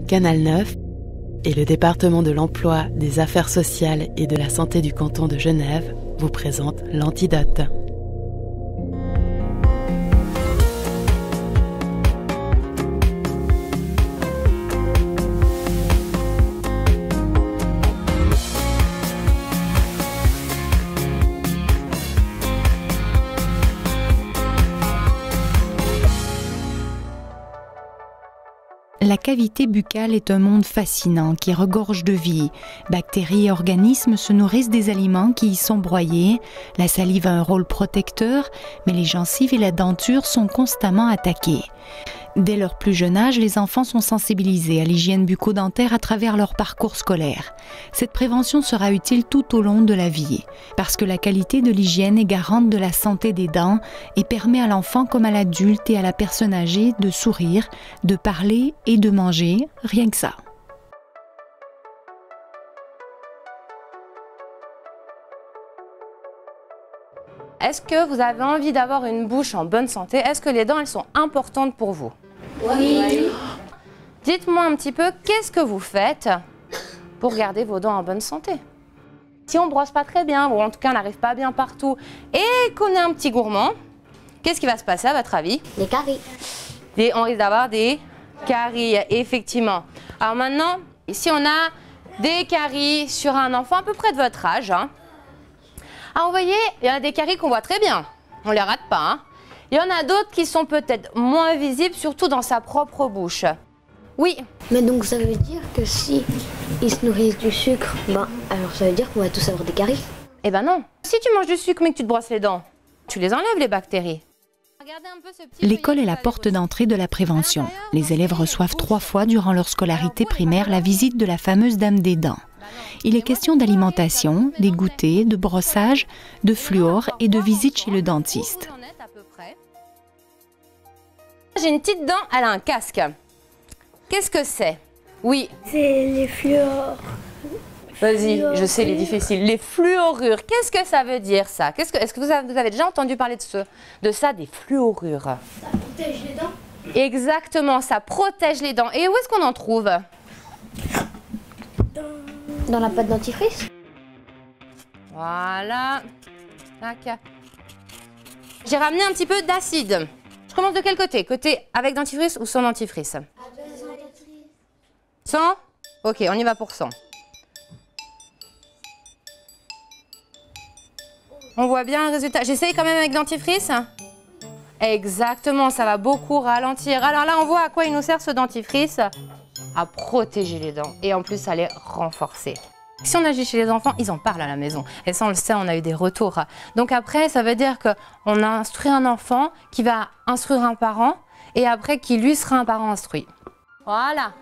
Canal 9 et le département de l'emploi, des affaires sociales et de la santé du canton de Genève vous présente l'Antidote. La cavité buccale est un monde fascinant qui regorge de vie. Bactéries et organismes se nourrissent des aliments qui y sont broyés. La salive a un rôle protecteur, mais les gencives et la denture sont constamment attaquées. Dès leur plus jeune âge, les enfants sont sensibilisés à l'hygiène bucco-dentaire à travers leur parcours scolaire. Cette prévention sera utile tout au long de la vie, parce que la qualité de l'hygiène est garante de la santé des dents et permet à l'enfant comme à l'adulte et à la personne âgée de sourire, de parler et de manger, rien que ça. Est-ce que vous avez envie d'avoir une bouche en bonne santé? Est-ce que les dents, elles sont importantes pour vous? Oui. Dites-moi un petit peu, qu'est-ce que vous faites pour garder vos dents en bonne santé? Si on brosse pas très bien, ou en tout cas on n'arrive pas bien partout, et qu'on est un petit gourmand, qu'est-ce qui va se passer à votre avis? Des caries. On risque d'avoir des caries, effectivement. Alors maintenant, ici on a des caries sur un enfant à peu près de votre âge. Alors vous voyez, il y en a des caries qu'on voit très bien, on ne les rate pas. Il y en a d'autres qui sont peut-être moins visibles, surtout dans sa propre bouche. Oui. Mais donc ça veut dire que si ils se nourrissent du sucre, alors ça veut dire qu'on va tous avoir des caries? Eh ben non. Si tu manges du sucre mais que tu te brosses les dents, tu les enlèves les bactéries. L'école est la porte d'entrée de la prévention. Les élèves reçoivent 3 fois durant leur scolarité primaire la visite de la fameuse dame des dents. Il est question d'alimentation, des goûters, de brossage, de fluor et de visite chez le dentiste. J'ai une petite dent, elle a un casque. Qu'est-ce que c'est? Oui. C'est les fluors. Vas-y, je sais les difficiles. Les fluorures, qu'est-ce que ça veut dire ça? Est-ce que vous avez déjà entendu parler de ça, des fluorures? Ça protège les dents. Exactement, ça protège les dents. Et où est-ce qu'on en trouve? Dans la pâte dentifrice. Voilà. Tac. J'ai ramené un petit peu d'acide. Je commence de quel côté? Côté avec dentifrice ou sans dentifrice? Sans? Ok, on y va pour 100. On voit bien le résultat. J'essaye quand même avec dentifrice. Exactement, ça va beaucoup ralentir. Alors là, on voit à quoi il nous sert ce dentifrice. À protéger les dents et en plus à les renforcer. Si on agit chez les enfants, ils en parlent à la maison. Et ça, on le sait, on a eu des retours. Donc après, ça veut dire qu'on a instruit un enfant qui va instruire un parent et après qui lui sera un parent instruit. Voilà.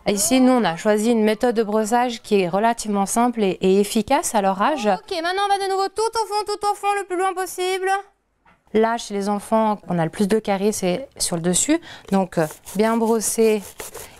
Ici, nous, on a choisi une méthode de brossage qui est relativement simple et efficace à leur âge. Ok, maintenant, on va de nouveau tout au fond, le plus loin possible. Là, chez les enfants, on a le plus de caries, c'est sur le dessus. Donc, bien brosser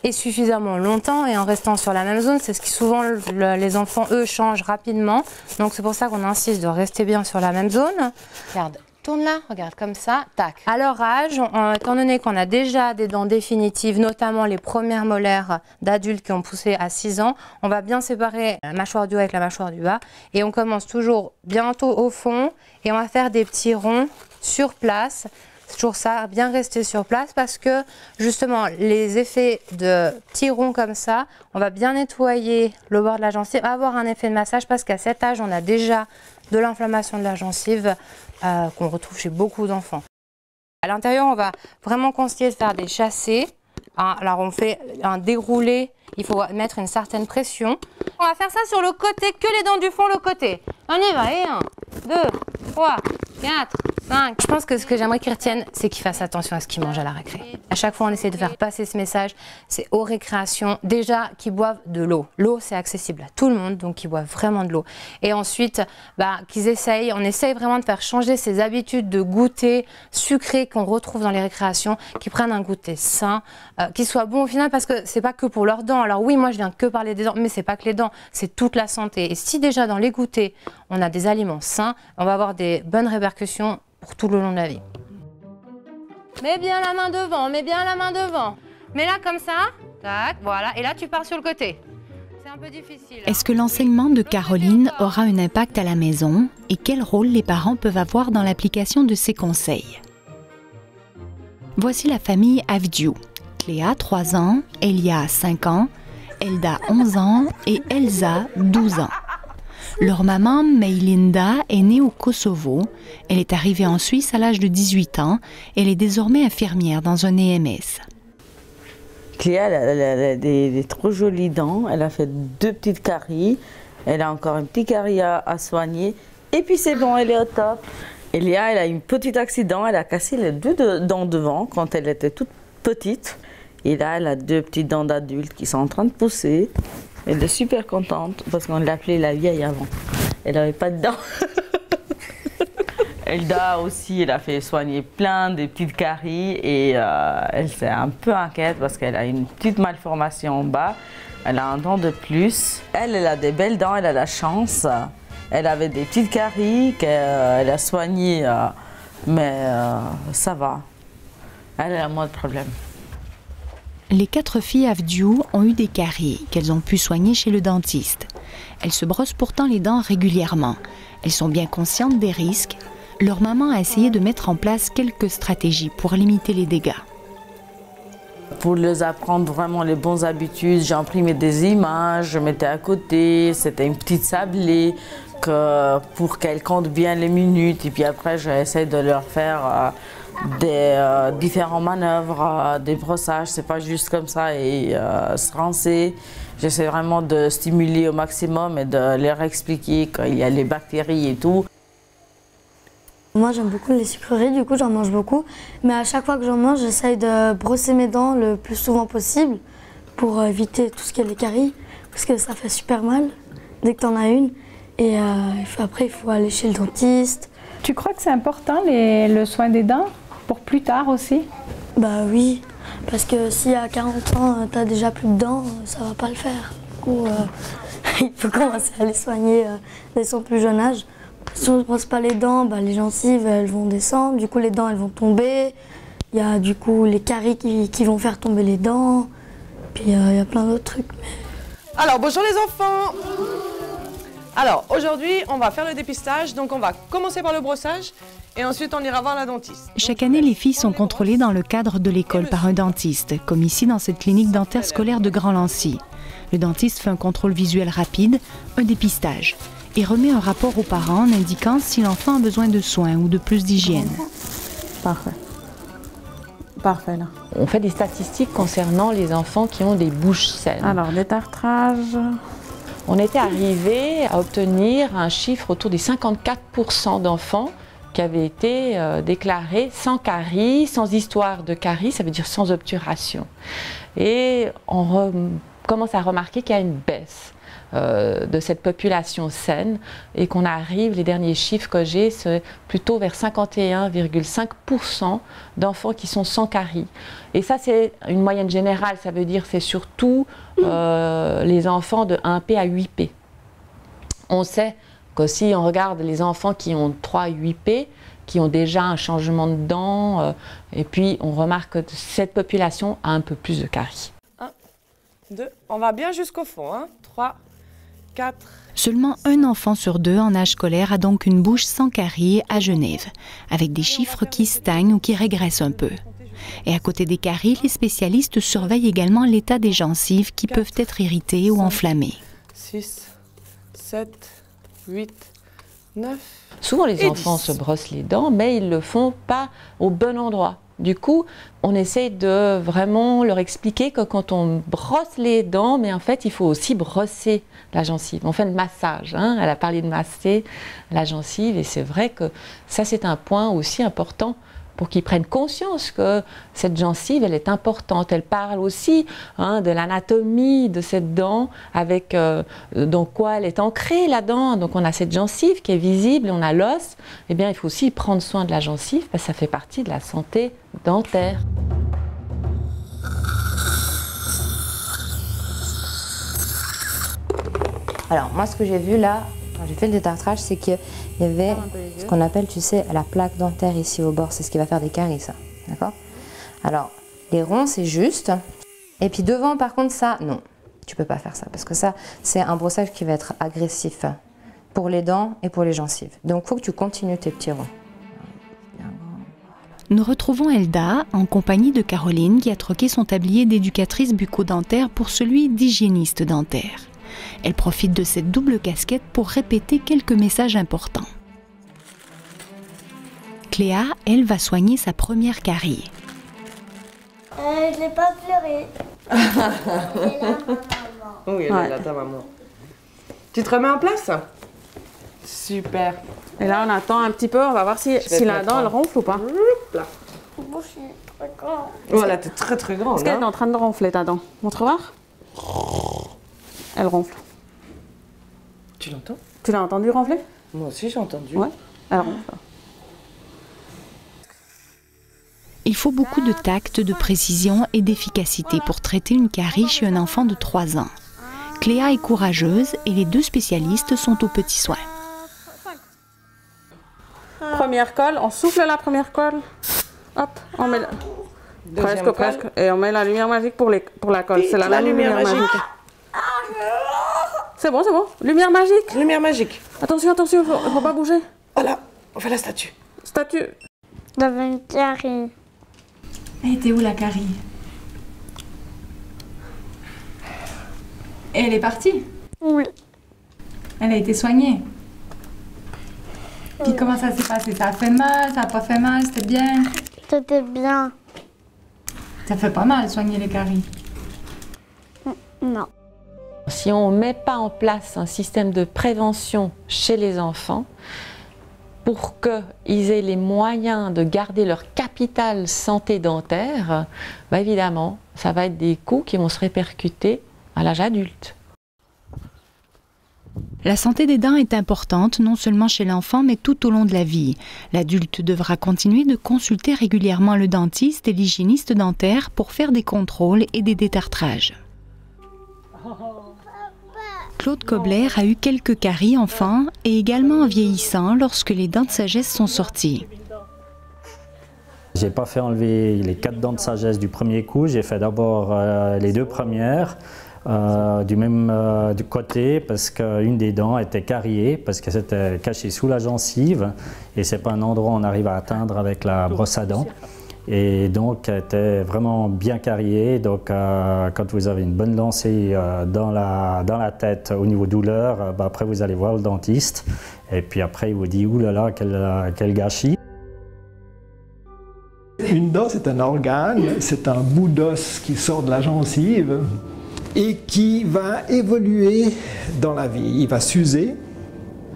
et suffisamment longtemps et en restant sur la même zone. C'est ce qui souvent, les enfants, eux, changent rapidement. Donc, c'est pour ça qu'on insiste de rester bien sur la même zone. Regarde, tourne là, regarde comme ça, tac. À leur âge, étant donné qu'on a déjà des dents définitives, notamment les premières molaires d'adultes qui ont poussé à 6 ans, on va bien séparer la mâchoire du haut avec la mâchoire du bas. Et on commence toujours bientôt au fond et on va faire des petits ronds sur place. C'est toujours ça, bien rester sur place parce que justement les effets de petits ronds comme ça, on va bien nettoyer le bord de la gencive, avoir un effet de massage parce qu'à cet âge on a déjà de l'inflammation de la gencive qu'on retrouve chez beaucoup d'enfants. À l'intérieur, on va vraiment conseiller de faire des chassés. Alors on fait un déroulé, il faut mettre une certaine pression. On va faire ça sur le côté, que les dents du fond, le côté. On y va, et 1, 2, 3, 4, 5. Je pense que ce que j'aimerais qu'ils retiennent, c'est qu'ils fassent attention à ce qu'ils mangent à la récré. À chaque fois, on essaie de faire passer ce message. C'est aux récréations, déjà qu'ils boivent de l'eau. L'eau, c'est accessible à tout le monde, donc qu'ils boivent vraiment de l'eau. Et ensuite, qu'ils essayent, on essaye vraiment de faire changer ces habitudes de goûter sucré qu'on retrouve dans les récréations, qu'ils prennent un goûter sain, qui soit bon au final, parce que c'est pas que pour leurs dents. Alors oui, moi je viens que parler des dents, mais c'est pas que les dents, c'est toute la santé. Et si déjà dans les goûters, on a des aliments sains, on va avoir des bonnes répercussions pour tout le long de la vie. Mets bien la main devant, mets bien la main devant. Mets-la comme ça. Tac, voilà. Et là, tu pars sur le côté. C'est un peu difficile. Est-ce que l'enseignement de Caroline aura un impact à la maison et quel rôle les parents peuvent avoir dans l'application de ces conseils? Voici la famille Avdiou. Cléa, 3 ans, Elia, 5 ans, Elda, 11 ans et Elsa, 12 ans. Leur maman, Meilinda, est née au Kosovo. Elle est arrivée en Suisse à l'âge de 18 ans. Elle est désormais infirmière dans un EMS. Cléa, elle a des trop jolies dents. Elle a fait 2 petites caries. Elle a encore un petit carie à soigner. Et puis c'est bon, elle est au top. Elia, elle a eu un petit accident. Elle a cassé les 2 dents devant quand elle était toute petite. Et là, elle a 2 petites dents d'adulte qui sont en train de pousser. Elle est super contente parce qu'on l'appelait la vieille avant. Elle n'avait pas de dents. Elda aussi, elle a fait soigner plein de petites caries et elle s'est un peu inquiète parce qu'elle a une petite malformation en bas. Elle a un dent de plus. Elle a des belles dents, elle a la chance. Elle avait des petites caries qu'elle a soignées, mais ça va. Elle a moins de problèmes. Les 4 filles Avdiou ont eu des caries qu'elles ont pu soigner chez le dentiste. Elles se brossent pourtant les dents régulièrement. Elles sont bien conscientes des risques. Leur maman a essayé de mettre en place quelques stratégies pour limiter les dégâts. Pour leur apprendre vraiment les bonnes habitudes, j'ai imprimé des images, je mettais à côté, c'était une petite sablée pour qu'elles comptent bien les minutes. Et puis après, j'essaie de leur faire des différentes manœuvres, des brossages, c'est pas juste comme ça et se rincer. J'essaie vraiment de stimuler au maximum et de leur expliquer qu'il y a les bactéries et tout. Moi j'aime beaucoup les sucreries, du coup j'en mange beaucoup. Mais à chaque fois que j'en mange, j'essaye de brosser mes dents le plus souvent possible pour éviter tout ce qui est les caries. Parce que ça fait super mal dès que t'en as une. Et après il faut aller chez le dentiste. Tu crois que c'est important le soin des dents pour plus tard aussi? Bah oui, parce que si à 40 ans t'as déjà plus de dents, ça va pas le faire. Du coup il faut commencer à les soigner dès son plus jeune âge. Si on ne brosse pas les dents, bah, les gencives elles vont descendre, du coup les dents elles vont tomber. Il y a du coup les caries qui vont faire tomber les dents. Puis il y a plein d'autres trucs. Mais... Alors bonjour les enfants. Alors aujourd'hui on va faire le dépistage, donc on va commencer par le brossage et ensuite on ira voir la dentiste. Chaque année, les filles sont contrôlées dans le cadre de l'école par un dentiste, comme ici dans cette clinique dentaire scolaire de Grand-Lancy. Le dentiste fait un contrôle visuel rapide, un dépistage, et remet un rapport aux parents en indiquant si l'enfant a besoin de soins ou de plus d'hygiène. Parfait. Parfait là. On fait des statistiques concernant les enfants qui ont des bouches saines. Alors, détartrage. On était arrivé à obtenir un chiffre autour des 54% d'enfants qui avaient été déclarés sans caries, sans histoire de caries, ça veut dire sans obturation. Et on commence à remarquer qu'il y a une baisse de cette population saine et qu'on arrive, les derniers chiffres que j'ai, c'est plutôt vers 51,5% d'enfants qui sont sans caries. Et ça, c'est une moyenne générale, ça veut dire c'est surtout les enfants de 1P à 8P. On sait que si on regarde les enfants qui ont 3 à 8P, qui ont déjà un changement de dents, et puis on remarque que cette population a un peu plus de caries. 1, 2, on va bien jusqu'au fond, hein. 3, 4. Seulement un enfant sur 2 en âge scolaire a donc une bouche sans caries à Genève, avec des chiffres qui stagnent ou qui régressent un peu. Et à côté des caries, les spécialistes surveillent également l'état des gencives qui peuvent être irritées ou enflammées. 6, 7, 8, 9. Souvent les enfants se brossent les dents, mais ils ne le font pas au bon endroit. Du coup, on essaie de vraiment leur expliquer que quand on brosse les dents, mais en fait, il faut aussi brosser la gencive. On fait le massage, hein. Elle a parlé de masser la gencive et c'est vrai que ça, c'est un point aussi important pour qu'ils prennent conscience que cette gencive, elle est importante. Elle parle aussi de l'anatomie de cette dent, avec dans quoi elle est ancrée, la dent. Donc on a cette gencive qui est visible, et on a l'os. Eh bien, il faut aussi prendre soin de la gencive, parce que ça fait partie de la santé dentaire. Alors, moi, ce que j'ai vu là, quand j'ai fait le détartrage, c'est qu'il y avait ce qu'on appelle, tu sais, la plaque dentaire ici au bord. C'est ce qui va faire des caries, ça. D'accord? Alors, les ronds, c'est juste. Et puis devant, par contre, ça, non. Tu peux pas faire ça, parce que ça, c'est un brossage qui va être agressif pour les dents et pour les gencives. Donc, il faut que tu continues tes petits ronds. Nous retrouvons Elda en compagnie de Caroline qui a troqué son tablier d'éducatrice bucco-dentaire pour celui d'hygiéniste dentaire. Elle profite de cette double casquette pour répéter quelques messages importants. Cléa, elle, va soigner sa première carie. Je l'ai pas pleuré. Oui, elle est là, ta maman. Tu te remets en place? Super. Et là, on attend un petit peu, on va voir si la dent, elle ronfle ou pas. Là. Moi, je suis très grand. Voilà, t'es très très grande. Est-ce qu'elle est en train de ronfler, ta dent? Montre voir. Elle ronfle. Tu l'entends? Tu l'as entendu ronfler? Moi aussi, j'ai entendu. Ouais, elle ronfle. Il faut beaucoup de tact, de précision et d'efficacité pour traiter une carie chez un enfant de 3 ans. Cléa est courageuse et les 2 spécialistes sont aux petits soins. Première colle, on souffle la première colle. Hop, on met presque. Et on met la lumière magique pour la colle. C'est la même lumière magique. C'est bon, c'est bon. Lumière magique. Lumière magique. Attention, attention, faut pas bouger. Voilà, on fait la statue. Statue. J'avais une carie. Elle était où la carie? Et elle est partie? Oui. Elle a été soignée? Puis comment ça s'est passé? Ça a fait mal? Ça a pas fait mal? C'était bien? C'était bien. Ça fait pas mal soigner les caries? Non. Si on ne met pas en place un système de prévention chez les enfants, pour qu'ils aient les moyens de garder leur capital santé dentaire, évidemment, ça va être des coûts qui vont se répercuter à l'âge adulte. La santé des dents est importante non seulement chez l'enfant mais tout au long de la vie. L'adulte devra continuer de consulter régulièrement le dentiste et l'hygiéniste dentaire pour faire des contrôles et des détartrages. Claude Kobler a eu quelques caries enfant et également en vieillissant lorsque les dents de sagesse sont sorties. J'ai pas fait enlever les 4 dents de sagesse du premier coup, j'ai fait d'abord les 2 premières du même du côté parce qu'une des dents était cariée, parce que c'était caché sous la gencive et c'est pas un endroit où on arrive à atteindre avec la brosse à dents. Et donc, elle était vraiment bien cariée. Donc, quand vous avez une bonne lancée dans la tête au niveau douleur, après vous allez voir le dentiste. Et puis après, il vous dit « Ouh là là, quel gâchis !» Une dent, c'est un organe, c'est un bout d'os qui sort de la gencive et qui va évoluer dans la vie. Il va s'user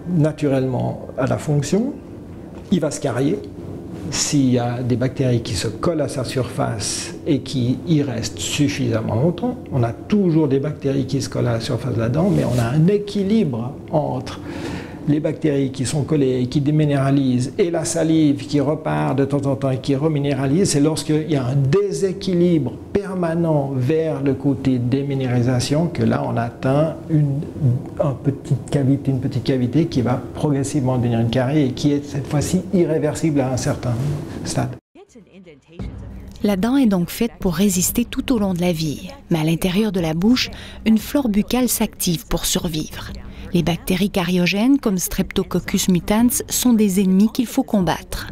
naturellement à la fonction, il va se carier. S'il y a des bactéries qui se collent à sa surface et qui y restent suffisamment longtemps, on a toujours des bactéries qui se collent à la surface de la dent, mais on a un équilibre entre les bactéries qui sont collées et qui déminéralisent et la salive qui repart de temps en temps et qui reminéralise. C'est lorsqu'il y a un déséquilibre permanent vers le côté déminéralisation que là on atteint une petite cavité qui va progressivement devenir une carie et qui est cette fois-ci irréversible à un certain stade. La dent est donc faite pour résister tout au long de la vie, mais à l'intérieur de la bouche, une flore buccale s'active pour survivre. Les bactéries cariogènes comme Streptococcus mutans sont des ennemis qu'il faut combattre.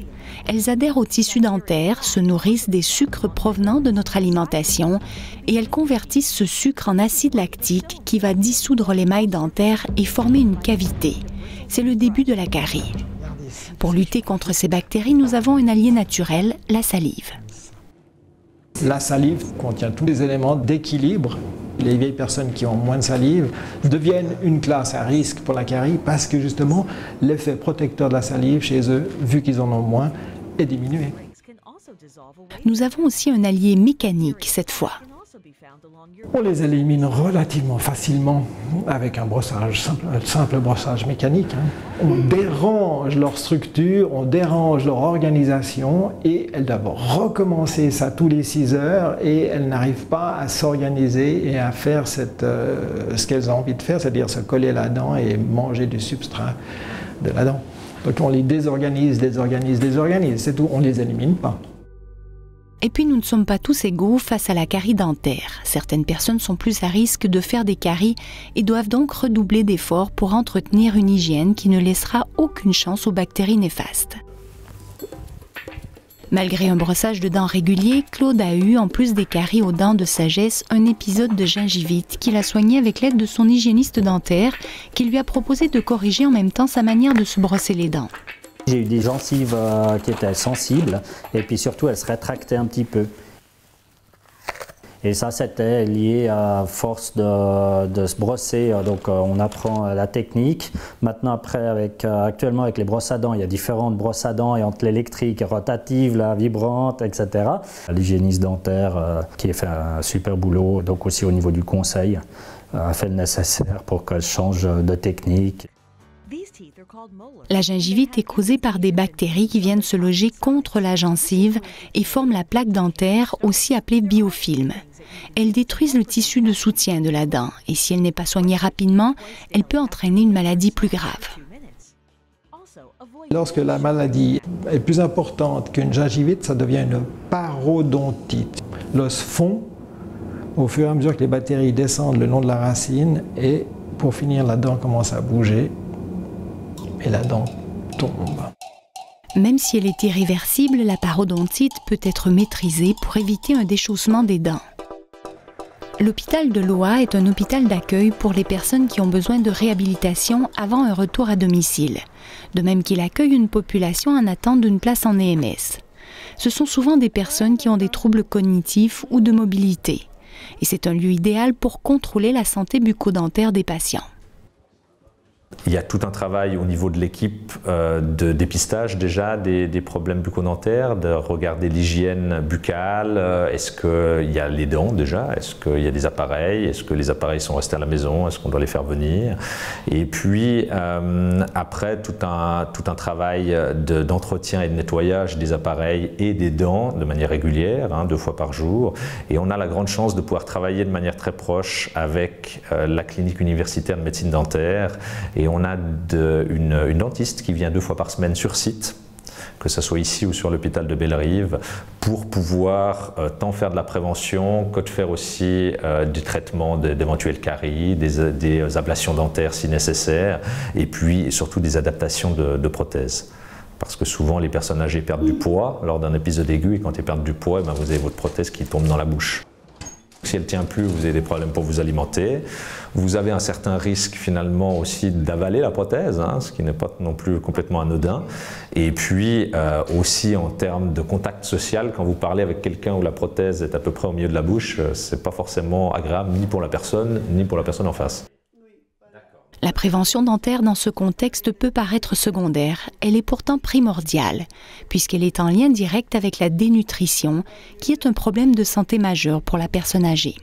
Elles adhèrent au tissu dentaire, se nourrissent des sucres provenant de notre alimentation et elles convertissent ce sucre en acide lactique qui va dissoudre l'émail dentaire et former une cavité. C'est le début de la carie. Pour lutter contre ces bactéries, nous avons un allié naturel, la salive. La salive contient tous les éléments d'équilibre. Les vieilles personnes qui ont moins de salive deviennent une classe à risque pour la carie parce que justement l'effet protecteur de la salive chez eux, vu qu'ils en ont moins, est diminué. Nous avons aussi un allié mécanique cette fois. On les élimine relativement facilement avec un brossage, simple brossage mécanique. On dérange leur structure, on dérange leur organisation et elles doivent recommencer ça tous les 6 heures et elles n'arrivent pas à s'organiser et à faire ce qu'elles ont envie de faire, c'est-à-dire se coller la dent et manger du substrat de la dent. Donc on les désorganise, c'est tout, on ne les élimine pas. Et puis nous ne sommes pas tous égaux face à la carie dentaire. Certaines personnes sont plus à risque de faire des caries et doivent donc redoubler d'efforts pour entretenir une hygiène qui ne laissera aucune chance aux bactéries néfastes. Malgré un brossage de dents régulier, Claude a eu, en plus des caries aux dents de sagesse, un épisode de gingivite qu'il a soigné avec l'aide de son hygiéniste dentaire qui lui a proposé de corriger en même temps sa manière de se brosser les dents. J'ai eu des gencives qui étaient sensibles et puis surtout elles se rétractaient un petit peu. Et ça c'était lié à force de se brosser, donc on apprend la technique. Maintenant après, actuellement avec les brosses à dents, il y a différentes brosses à dents et entre l'électrique, rotative, la vibrante, etc. L'hygiéniste dentaire qui a fait un super boulot, donc aussi au niveau du conseil, a fait le nécessaire pour qu'elle change de technique. La gingivite est causée par des bactéries qui viennent se loger contre la gencive et forment la plaque dentaire, aussi appelée biofilm. Elles détruisent le tissu de soutien de la dent et si elle n'est pas soignée rapidement, elle peut entraîner une maladie plus grave. Lorsque la maladie est plus importante qu'une gingivite, ça devient une parodontite. L'os fond au fur et à mesure que les bactéries descendent le long de la racine et pour finir, la dent commence à bouger et la dent tombe. Même si elle est irréversible, la parodontite peut être maîtrisée pour éviter un déchaussement des dents. L'hôpital de Loa est un hôpital d'accueil pour les personnes qui ont besoin de réhabilitation avant un retour à domicile, de même qu'il accueille une population en attente d'une place en EMS. Ce sont souvent des personnes qui ont des troubles cognitifs ou de mobilité, et c'est un lieu idéal pour contrôler la santé bucco-dentaire des patients. Il y a tout un travail au niveau de l'équipe de dépistage déjà des problèmes bucco-dentaires, de regarder l'hygiène buccale, est-ce qu'il y a les dents déjà, est-ce qu'il y a des appareils, est-ce que les appareils sont restés à la maison, est-ce qu'on doit les faire venir. Et puis après tout un travail d'entretien et de nettoyage des appareils et des dents de manière régulière, 2 fois par jour. Et on a la grande chance de pouvoir travailler de manière très proche avec la clinique universitaire de médecine dentaire. Et on a une dentiste qui vient 2 fois par semaine sur site, que ce soit ici ou sur l'hôpital de Bellerive, pour pouvoir tant faire de la prévention que de faire aussi du traitement d'éventuelles caries, des ablations dentaires si nécessaire, et puis surtout des adaptations de prothèses. Parce que souvent les personnes âgées perdent du poids lors d'un épisode aigu, et quand elles perdent du poids, vous avez votre prothèse qui tombe dans la bouche. Si elle ne tient plus, vous avez des problèmes pour vous alimenter. Vous avez un certain risque finalement aussi d'avaler la prothèse, ce qui n'est pas non plus complètement anodin. Et puis aussi en termes de contact social, quand vous parlez avec quelqu'un où la prothèse est à peu près au milieu de la bouche, ce n'est pas forcément agréable ni pour la personne en face. La prévention dentaire dans ce contexte peut paraître secondaire. Elle est pourtant primordiale, puisqu'elle est en lien direct avec la dénutrition, qui est un problème de santé majeur pour la personne âgée.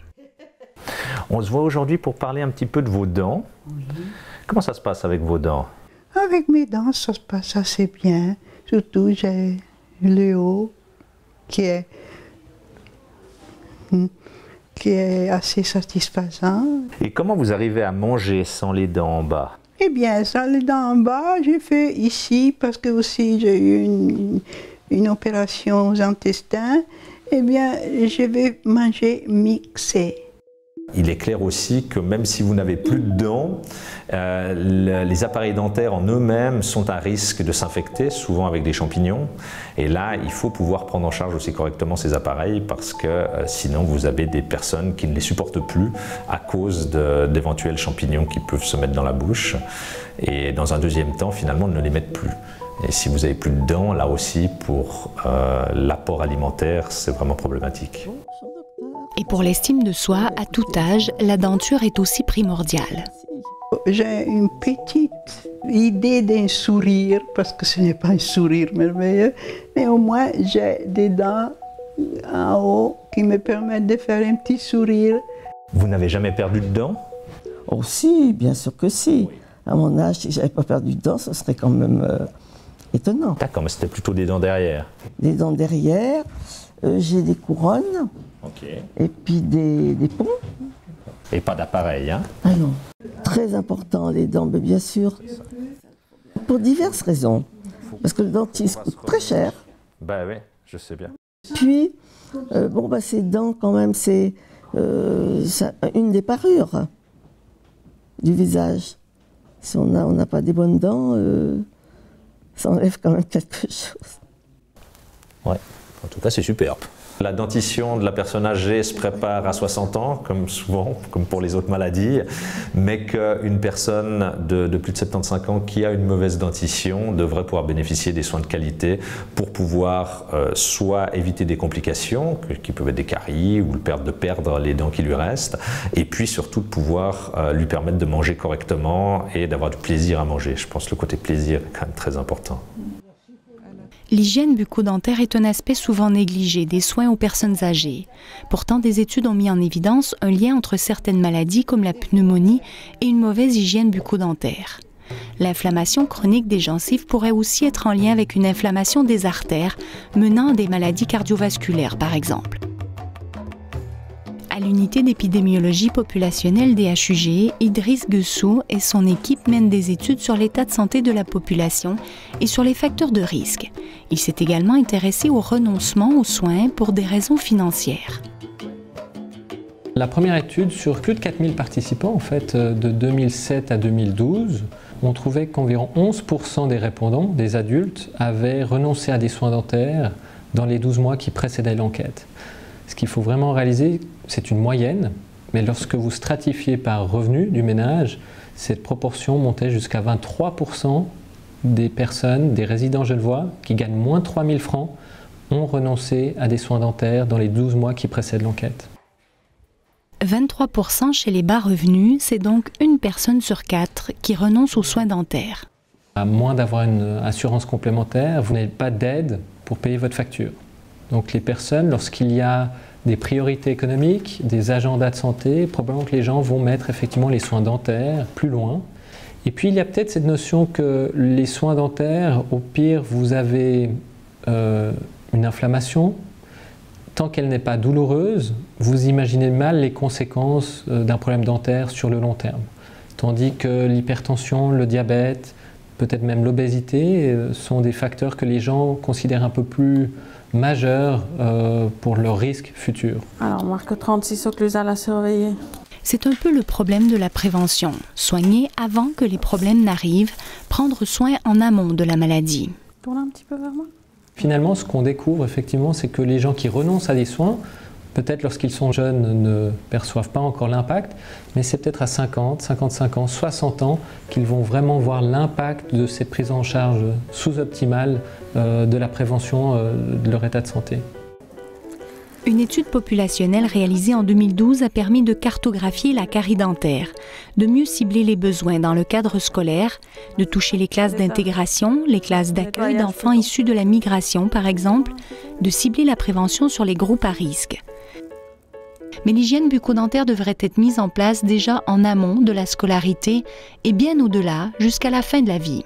On se voit aujourd'hui pour parler un petit peu de vos dents. Oui. Comment ça se passe avec vos dents? Avec mes dents, ça se passe assez bien. Surtout, j'ai le haut qui est assez satisfaisant. Et comment vous arrivez à manger sans les dents en bas? Eh bien, sans les dents en bas, j'ai fait ici, parce que aussi j'ai eu une opération aux intestins. Eh bien, je vais manger mixé. Il est clair aussi que même si vous n'avez plus de dents, les appareils dentaires en eux-mêmes sont à risque de s'infecter, souvent avec des champignons. Et là, il faut pouvoir prendre en charge aussi correctement ces appareils parce que sinon vous avez des personnes qui ne les supportent plus à cause d'éventuels champignons qui peuvent se mettre dans la bouche. Et dans un deuxième temps, finalement, ne les mettre plus. Et si vous n'avez plus de dents, là aussi, pour l'apport alimentaire, c'est vraiment problématique. Et pour l'estime de soi, à tout âge, la denture est aussi primordiale. J'ai une petite idée d'un sourire, parce que ce n'est pas un sourire merveilleux, mais au moins j'ai des dents en haut qui me permettent de faire un petit sourire. Vous n'avez jamais perdu de dents? Oh si, bien sûr que si. À mon âge, si je n'avais pas perdu de dents, ce serait quand même étonnant. D'accord, mais c'était plutôt des dents derrière. Des dents derrière, j'ai des couronnes. Okay. Et puis des ponts. Et pas d'appareil, hein? Ah non. Très important, les dents, mais bien sûr. Pour diverses raisons. Parce que le dentiste coûte très cher. Ben oui, je sais bien. Puis, Ces dents, quand même, c'est une des parures du visage. Si on n'a pas des bonnes dents, ça enlève quand même quelque chose. Ouais, en tout cas, c'est superbe. La dentition de la personne âgée se prépare à 60 ans, comme souvent, comme pour les autres maladies, mais qu'une personne de plus de 75 ans qui a une mauvaise dentition devrait pouvoir bénéficier des soins de qualité pour pouvoir soit éviter des complications, qui peuvent être des caries ou de perdre les dents qui lui restent, et puis surtout de pouvoir lui permettre de manger correctement et d'avoir du plaisir à manger. Je pense que le côté plaisir est quand même très important. L'hygiène bucco-dentaire est un aspect souvent négligé des soins aux personnes âgées. Pourtant, des études ont mis en évidence un lien entre certaines maladies comme la pneumonie et une mauvaise hygiène bucco-dentaire. L'inflammation chronique des gencives pourrait aussi être en lien avec une inflammation des artères, menant à des maladies cardiovasculaires par exemple. À l'unité d'épidémiologie populationnelle des HUG, Idriss Guessou et son équipe mènent des études sur l'état de santé de la population et sur les facteurs de risque. Il s'est également intéressé au renoncement aux soins pour des raisons financières. La première étude, sur plus de 4000 participants, en fait, de 2007 à 2012, on trouvait qu'environ 11% des répondants, des adultes, avaient renoncé à des soins dentaires dans les 12 mois qui précédaient l'enquête. Ce qu'il faut vraiment réaliser, c'est une moyenne, mais lorsque vous stratifiez par revenu du ménage, cette proportion montait jusqu'à 23% des personnes, des résidents genevois, qui gagnent moins 3 000 francs, ont renoncé à des soins dentaires dans les 12 mois qui précèdent l'enquête. 23% chez les bas revenus, c'est donc une personne sur 4 qui renonce aux soins dentaires. À moins d'avoir une assurance complémentaire, vous n'avez pas d'aide pour payer votre facture. Donc les personnes, lorsqu'il y a des priorités économiques, des agendas de santé, probablement que les gens vont mettre effectivement les soins dentaires plus loin. Et puis il y a peut-être cette notion que les soins dentaires, au pire, vous avez une inflammation. Tant qu'elle n'est pas douloureuse, vous imaginez mal les conséquences d'un problème dentaire sur le long terme. Tandis que l'hypertension, le diabète, peut-être même l'obésité sont des facteurs que les gens considèrent un peu plus majeurs pour leur risque futur. Alors, marque 36 occlusale à surveiller. C'est un peu le problème de la prévention. Soigner avant que les problèmes n'arrivent, prendre soin en amont de la maladie. Tourne un petit peu vers moi. Finalement, ce qu'on découvre effectivement, c'est que les gens qui renoncent à des soins, peut-être lorsqu'ils sont jeunes, ne perçoivent pas encore l'impact, mais c'est peut-être à 50, 55 ans, 60 ans qu'ils vont vraiment voir l'impact de cette prise en charge sous-optimale de la prévention de leur état de santé. Une étude populationnelle réalisée en 2012 a permis de cartographier la carie dentaire, de mieux cibler les besoins dans le cadre scolaire, de toucher les classes d'intégration, les classes d'accueil d'enfants issus de la migration par exemple, de cibler la prévention sur les groupes à risque. Mais l'hygiène bucco-dentaire devrait être mise en place déjà en amont de la scolarité et bien au-delà, jusqu'à la fin de la vie.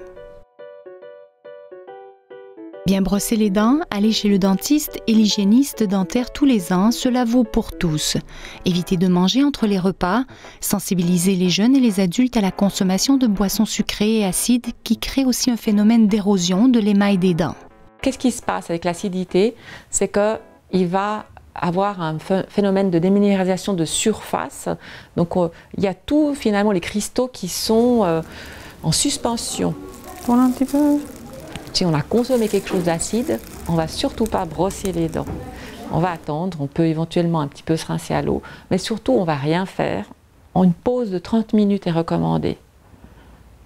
Bien brosser les dents, aller chez le dentiste et l'hygiéniste dentaire tous les ans, cela vaut pour tous. Éviter de manger entre les repas, sensibiliser les jeunes et les adultes à la consommation de boissons sucrées et acides qui créent aussi un phénomène d'érosion de l'émail des dents. Qu'est-ce qui se passe avec l'acidité? C'est qu'il va avoir un phénomène de déminéralisation de surface. Donc il y a tout finalement les cristaux qui sont en suspension. Tourne un petit peu. Si on a consommé quelque chose d'acide, on ne va surtout pas brosser les dents. On va attendre, on peut éventuellement un petit peu se rincer à l'eau, mais surtout on ne va rien faire. Une pause de 30 minutes est recommandée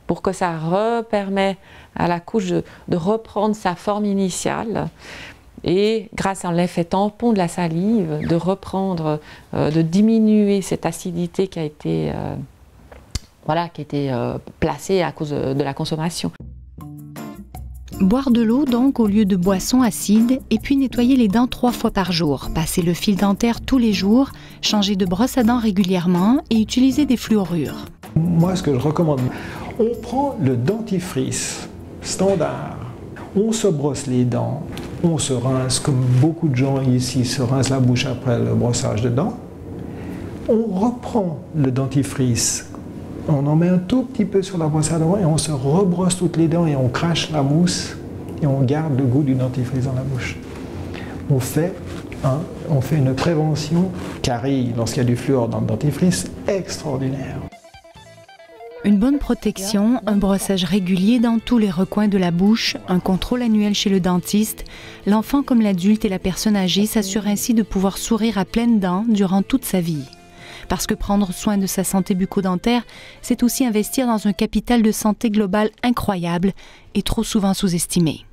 pour que ça permet à la couche de reprendre sa forme initiale et grâce à l'effet tampon de la salive, de reprendre, de diminuer cette acidité qui a été, placée à cause de la consommation. Boire de l'eau donc au lieu de boissons acides et puis nettoyer les dents 3 fois par jour, passer le fil dentaire tous les jours, changer de brosse à dents régulièrement et utiliser des fluorures. Moi, ce que je recommande, on prend le dentifrice standard, on se brosse les dents, on se rince comme beaucoup de gens ici se rincent la bouche après le brossage de dents. On reprend le dentifrice. On en met un tout petit peu sur la brosse à dents et on se rebrosse toutes les dents et on crache la mousse et on garde le goût du dentifrice dans la bouche. On fait on fait une prévention carie lorsqu'il y a du fluor dans le dentifrice extraordinaire. Une bonne protection, un brossage régulier dans tous les recoins de la bouche, un contrôle annuel chez le dentiste, l'enfant comme l'adulte et la personne âgée s'assurent ainsi de pouvoir sourire à pleines dents durant toute sa vie. Parce que prendre soin de sa santé bucco-dentaire, c'est aussi investir dans un capital de santé globale incroyable et trop souvent sous-estimé.